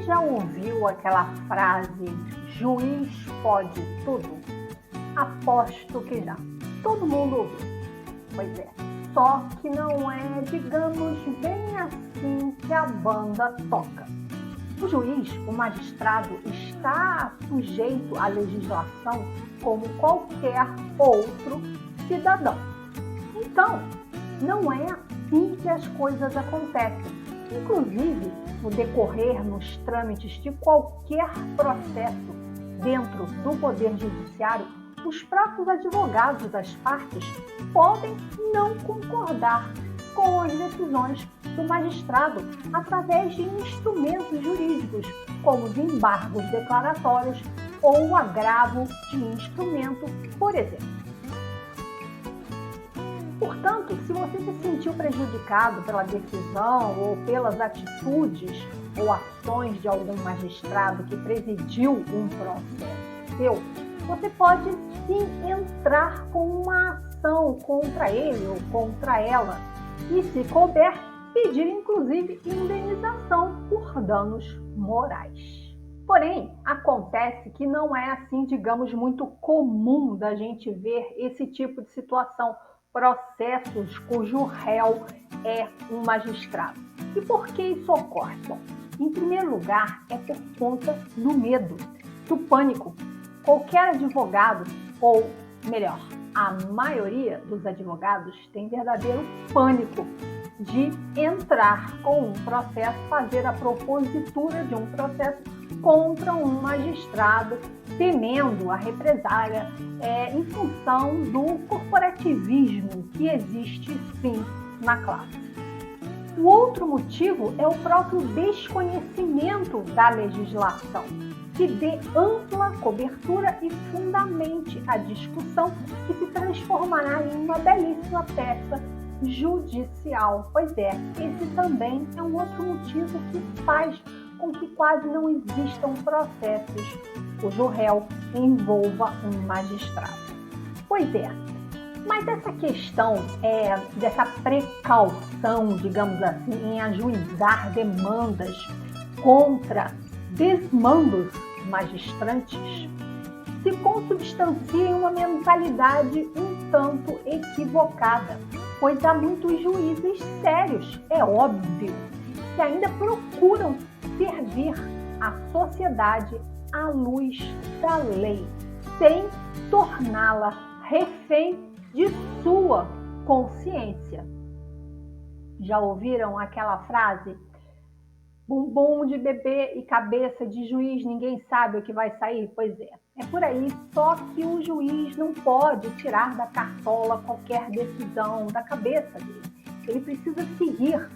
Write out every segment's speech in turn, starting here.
Você já ouviu aquela frase, juiz pode tudo? Aposto que já. Todo mundo ouviu. Pois é. Só que não é, digamos, bem assim que a banda toca. O juiz, o magistrado, está sujeito à legislação como qualquer outro cidadão. Então, não é assim que as coisas acontecem. Inclusive, no decorrer nos trâmites de qualquer processo dentro do Poder Judiciário, os próprios advogados das partes podem não concordar com as decisões do magistrado através de instrumentos jurídicos, como os embargos declaratórios ou o agravo de instrumento, por exemplo. Portanto, se você se sentiu prejudicado pela decisão ou pelas atitudes ou ações de algum magistrado que presidiu um processo seu, você pode sim entrar com uma ação contra ele ou contra ela e, se couber, pedir inclusive indenização por danos morais. Porém, acontece que não é assim, digamos, muito comum da gente ver esse tipo de situação, processos cujo réu é um magistrado. E por que isso ocorre? Bom, em primeiro lugar, é por conta do medo, do pânico. Qualquer advogado, ou melhor, a maioria dos advogados tem verdadeiro pânico de entrar com um processo, fazer a propositura de um processo contra um magistrado, temendo a represália em função do corporativismo que existe sim na classe. O outro motivo é o próprio desconhecimento da legislação, que dê ampla cobertura e fundamente a discussão que se transformará em uma belíssima peça judicial. Pois é, esse também é um outro motivo que faz com que quase não existam processos cujo réu envolva um magistrado. Pois é, mas essa questão dessa precaução, digamos assim, em ajuizar demandas contra desmandos magistrantes se consubstancia em uma mentalidade um tanto equivocada, pois há muitos juízes sérios, é óbvio, que ainda procuram servir a sociedade à luz da lei, sem torná-la refém de sua consciência. Já ouviram aquela frase? Bumbum de bebê e cabeça de juiz, ninguém sabe o que vai sair? Pois é, é por aí, só que o juiz não pode tirar da cartola qualquer decisão da cabeça dele. Ele precisa seguir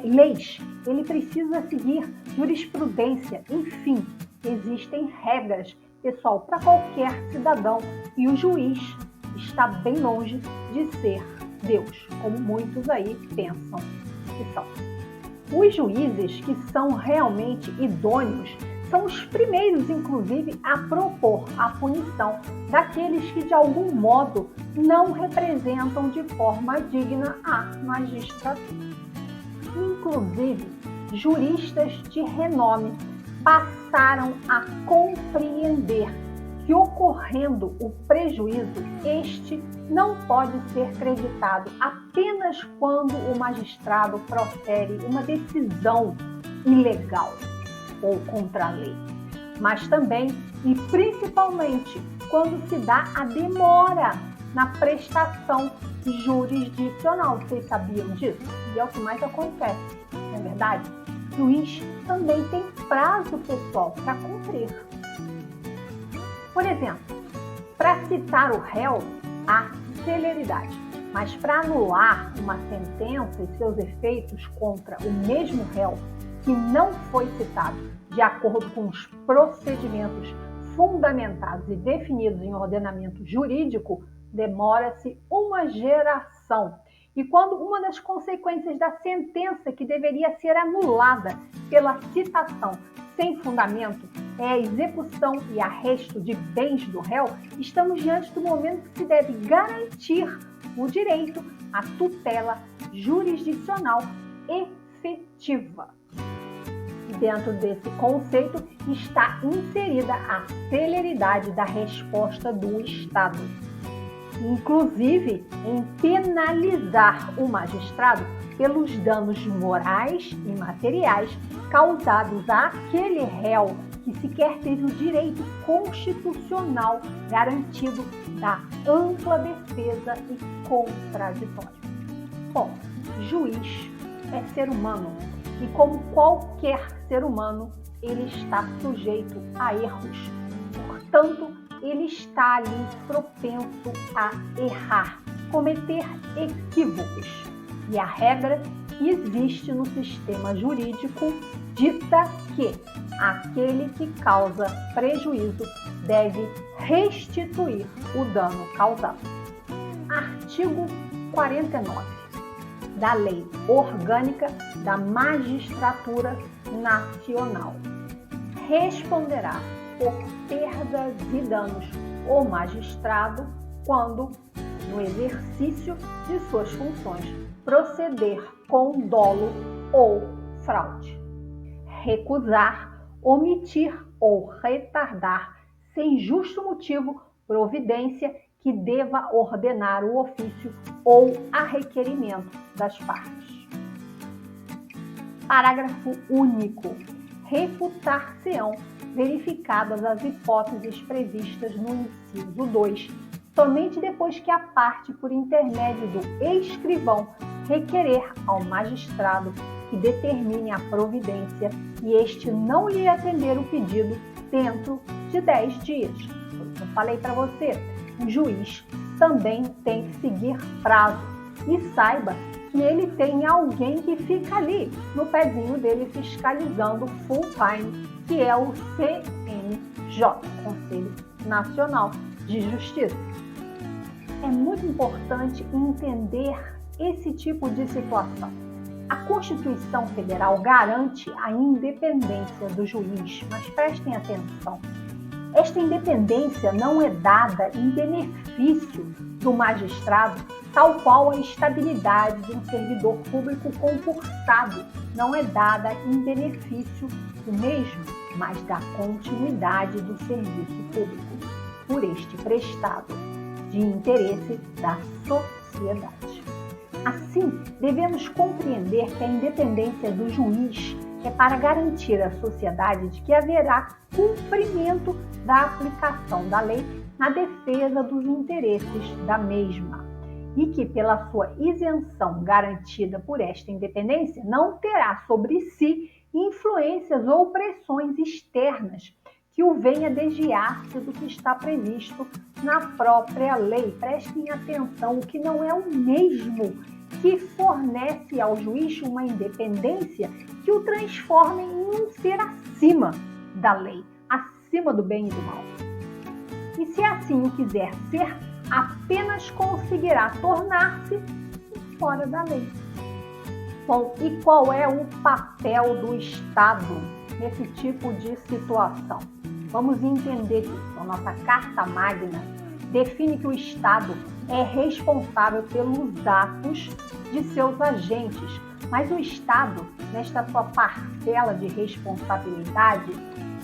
leis, ele precisa seguir jurisprudência, enfim, existem regras, pessoal, para qualquer cidadão, e o juiz está bem longe de ser Deus, como muitos aí pensam que são. Os juízes que são realmente idôneos são os primeiros, inclusive, a propor a punição daqueles que, de algum modo, não representam de forma digna a magistratura. Inclusive, juristas de renome passaram a compreender que, ocorrendo o prejuízo, este não pode ser creditado apenas quando o magistrado profere uma decisão ilegal ou contra a lei, mas também e principalmente quando se dá a demora na prestação jurisdicional. Vocês sabiam disso? E é o que mais acontece, não é verdade? O juiz também tem prazo, pessoal, para cumprir. Por exemplo, para citar o réu, há celeridade, mas para anular uma sentença e seus efeitos contra o mesmo réu que não foi citado de acordo com os procedimentos fundamentados e definidos em ordenamento jurídico, demora-se uma geração. E quando uma das consequências da sentença que deveria ser anulada pela citação sem fundamento é a execução e arresto de bens do réu, estamos diante do momento que se deve garantir o direito à tutela jurisdicional efetiva. Dentro desse conceito está inserida a celeridade da resposta do Estado, inclusive em penalizar o magistrado pelos danos morais e materiais causados àquele réu que sequer teve o direito constitucional garantido da ampla defesa e contraditório. Bom, juiz é ser humano e, como qualquer ser humano, ele está sujeito a erros. Portanto, ele está ali propenso a errar, cometer equívocos. E a regra que existe no sistema jurídico dita que aquele que causa prejuízo deve restituir o dano causado. Artigo 49 da Lei Orgânica da Magistratura Nacional. Responderá por perdas e danos o magistrado quando, no exercício de suas funções, proceder com dolo ou fraude, recusar, omitir ou retardar, sem justo motivo, providência que deva ordenar o ofício ou a requerimento das partes. Parágrafo único. Refutar-se-ão verificadas as hipóteses previstas no inciso 2, somente depois que a parte, por intermédio do escrivão, requerer ao magistrado que determine a providência e este não lhe atender o pedido dentro de 10 dias. Eu falei para você, o juiz também tem que seguir prazo e saiba que ele tem alguém que fica ali no pezinho dele fiscalizando full time, que é o CNJ, Conselho Nacional de Justiça. É muito importante entender esse tipo de situação. A Constituição Federal garante a independência do juiz, mas prestem atenção. Esta independência não é dada em benefício do magistrado, tal qual a estabilidade de um servidor público concursado não é dada em benefício do mesmo, mas da continuidade do serviço público por este prestado, de interesse da sociedade. Assim, devemos compreender que a independência do juiz é para garantir à sociedade de que haverá cumprimento da aplicação da lei na defesa dos interesses da mesma e que, pela sua isenção garantida por esta independência, não terá sobre si influências ou pressões externas que o venha desviar-se do que está previsto na própria lei. Prestem atenção, o que não é o mesmo que fornece ao juiz uma independência que o transforma em um ser acima da lei, acima do bem e do mal. E se assim o quiser ser, apenas conseguirá tornar-se fora da lei. Bom, e qual é o papel do Estado nesse tipo de situação? Vamos entender isso. A nossa Carta Magna define que o Estado é responsável pelos atos de seus agentes, mas o Estado, nesta sua parcela de responsabilidade,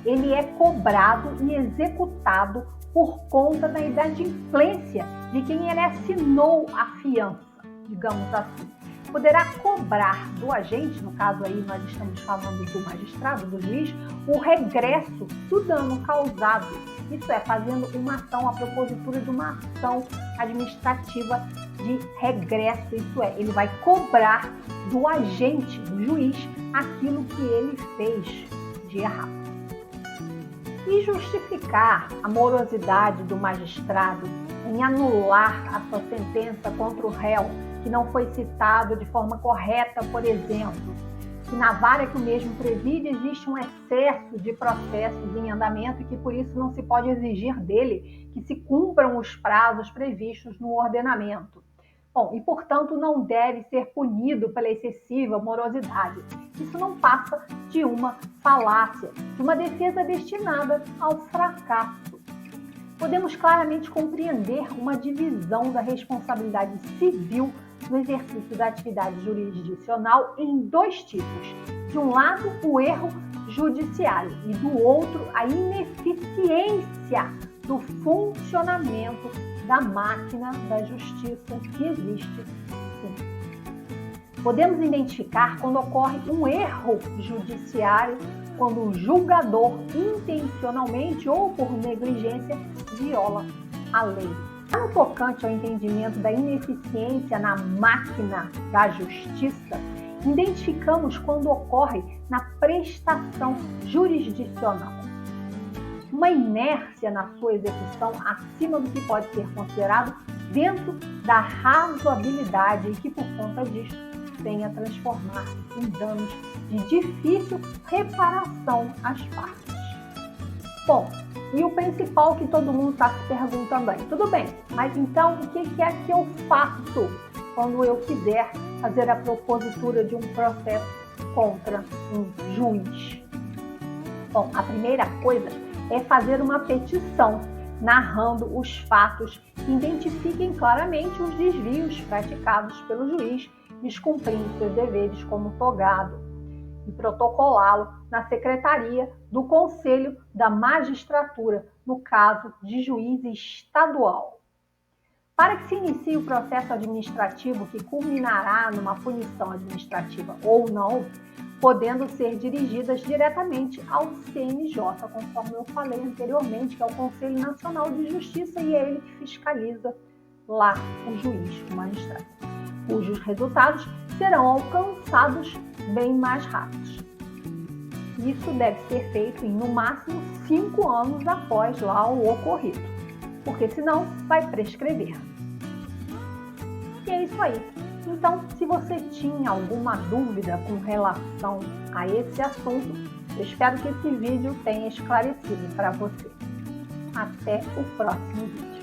ele é cobrado e executado por conta da inadimplência de quem ele assinou a fiança, digamos assim. Poderá cobrar do agente, no caso aí nós estamos falando do magistrado, do juiz, o regresso do dano causado. Isso é, fazendo uma ação, a propositura de uma ação administrativa de regresso. Isso é, ele vai cobrar do agente, do juiz, aquilo que ele fez de errado. E justificar a morosidade do magistrado em anular a sua sentença contra o réu que não foi citado de forma correta, por exemplo, que na vara que o mesmo preside existe um excesso de processos em andamento e que por isso não se pode exigir dele que se cumpram os prazos previstos no ordenamento. Bom, e portanto não deve ser punido pela excessiva morosidade. Isso não passa de uma falácia, de uma defesa destinada ao fracasso. Podemos claramente compreender uma divisão da responsabilidade civil no exercício da atividade jurisdicional em dois tipos. De um lado, o erro judiciário e do outro a ineficiência do funcionamento da máquina da justiça que existe, sim. Podemos identificar quando ocorre um erro judiciário, quando o julgador intencionalmente ou por negligência viola a lei. No tocante ao entendimento da ineficiência na máquina da justiça, identificamos quando ocorre na prestação jurisdicional uma inércia na sua execução acima do que pode ser considerado dentro da razoabilidade e que, por conta disso, venha transformar-se em danos de difícil reparação às partes. Bom, e o principal que todo mundo está se perguntando aí, tudo bem, mas então o que é que eu faço quando eu quiser fazer a propositura de um processo contra um juiz? Bom, a primeira coisa é fazer uma petição narrando os fatos que identifiquem claramente os desvios praticados pelo juiz, descumprindo seus deveres como togado, e protocolá-lo na Secretaria do Conselho da Magistratura, no caso de juiz estadual. Para que se inicie o processo administrativo que culminará numa punição administrativa ou não, podendo ser dirigidas diretamente ao CNJ, conforme eu falei anteriormente, que é o Conselho Nacional de Justiça, e é ele que fiscaliza lá o juiz, o magistrado, cujos resultados serão alcançados bem mais rápidos. Isso deve ser feito em, no máximo, 5 anos após lá o ocorrido, porque senão vai prescrever. E é isso aí. Então, se você tinha alguma dúvida com relação a esse assunto, eu espero que esse vídeo tenha esclarecido para você. Até o próximo vídeo.